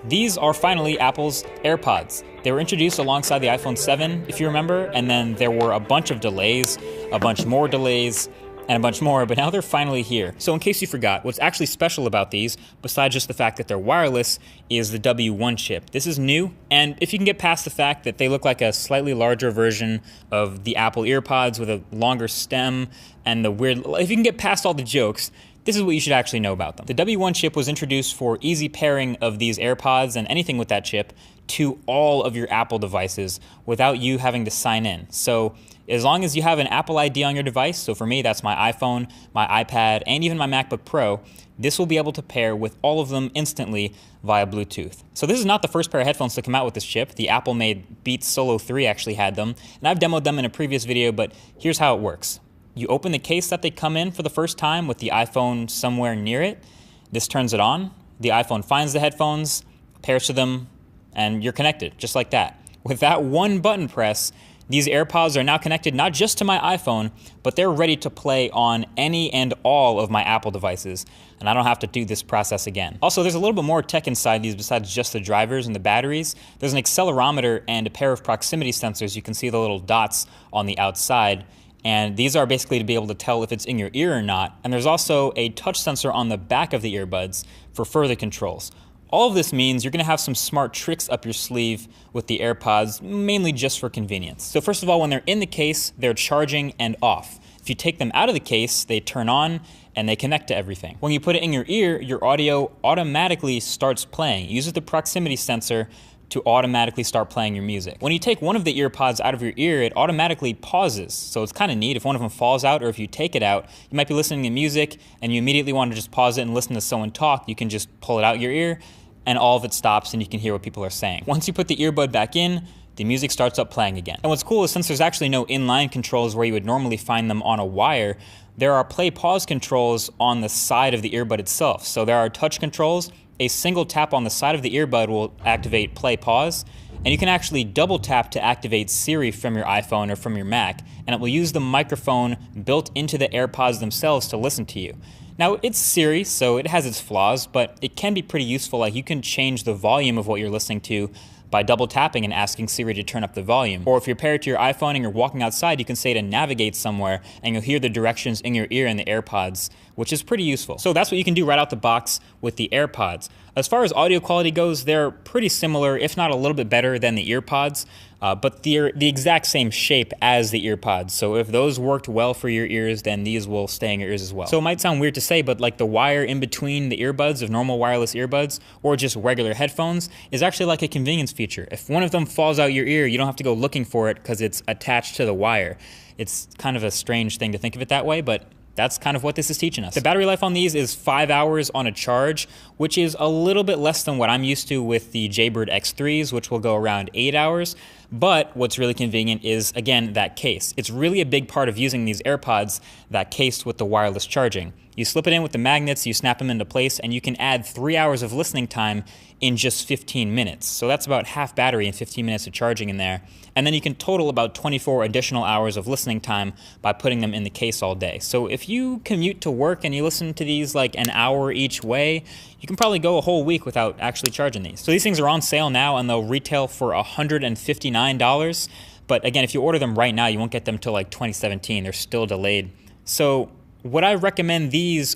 These are finally Apple's AirPods. They were introduced alongside the iPhone 7, if you remember, and then there were a bunch of delays, a bunch more delays, and a bunch more, but now they're finally here. So in case you forgot, what's actually special about these, besides just the fact that they're wireless, is the W1 chip. This is new, and if you can get past the fact that they look like a slightly larger version of the Apple EarPods with a longer stem and the weird, if you can get past all the jokes, this is what you should actually know about them. The W1 chip was introduced for easy pairing of these AirPods and anything with that chip to all of your Apple devices without you having to sign in. So as long as you have an Apple ID on your device, so for me that's my iPhone, my iPad, and even my MacBook Pro, this will be able to pair with all of them instantly via Bluetooth. So this is not the first pair of headphones to come out with this chip. The Apple-made Beats Solo 3 actually had them, and I've demoed them in a previous video, but here's how it works. You open the case that they come in for the first time with the iPhone somewhere near it. This turns it on. The iPhone finds the headphones, pairs to them, and you're connected, just like that. With that one button press, these AirPods are now connected not just to my iPhone, but they're ready to play on any and all of my Apple devices, and I don't have to do this process again. Also, there's a little bit more tech inside these besides just the drivers and the batteries. There's an accelerometer and a pair of proximity sensors. You can see the little dots on the outside. And these are basically to be able to tell if it's in your ear or not. And there's also a touch sensor on the back of the earbuds for further controls. All of this means you're going to have some smart tricks up your sleeve with the AirPods, mainly just for convenience. So first of all, when they're in the case, they're charging and off. If you take them out of the case, they turn on and they connect to everything. When you put it in your ear, your audio automatically starts playing. It uses the proximity sensor to automatically start playing your music. When you take one of the EarPods out of your ear, it automatically pauses. So it's kind of neat. If one of them falls out or if you take it out, you might be listening to music and you immediately want to just pause it and listen to someone talk. You can just pull it out your ear and all of it stops and you can hear what people are saying. Once you put the earbud back in, the music starts up playing again. And what's cool is since there's actually no inline controls where you would normally find them on a wire, there are play-pause controls on the side of the earbud itself. So there are touch controls. A single tap on the side of the earbud will activate play pause, and you can actually double tap to activate Siri from your iPhone or from your Mac, and it will use the microphone built into the AirPods themselves to listen to you. Now it's Siri, so it has its flaws, but it can be pretty useful. Like you can change the volume of what you're listening to by double tapping and asking Siri to turn up the volume. Or if you're paired to your iPhone and you're walking outside, you can say to navigate somewhere and you'll hear the directions in your ear in the AirPods, which is pretty useful. So that's what you can do right out the box with the AirPods. As far as audio quality goes, they're pretty similar, if not a little bit better than the EarPods, but they're the exact same shape as the EarPods. So if those worked well for your ears, then these will stay in your ears as well. So it might sound weird to say, but like the wire in between the earbuds of normal wireless earbuds or just regular headphones is actually like a convenience feature. If one of them falls out your ear, you don't have to go looking for it because it's attached to the wire. It's kind of a strange thing to think of it that way, but that's kind of what this is teaching us. The battery life on these is 5 hours on a charge, which is a little bit less than what I'm used to with the Jaybird X3s, which will go around 8 hours. But what's really convenient is, again, that case. It's really a big part of using these AirPods, that case with the wireless charging. You slip it in with the magnets, you snap them into place, and you can add 3 hours of listening time in just 15 minutes. So that's about half battery and 15 minutes of charging in there. And then you can total about 24 additional hours of listening time by putting them in the case all day. So if you commute to work and you listen to these like an hour each way, you can probably go a whole week without actually charging these. So these things are on sale now and they'll retail for $159. But again, if you order them right now, you won't get them till like 2017. They're still delayed. So would I recommend these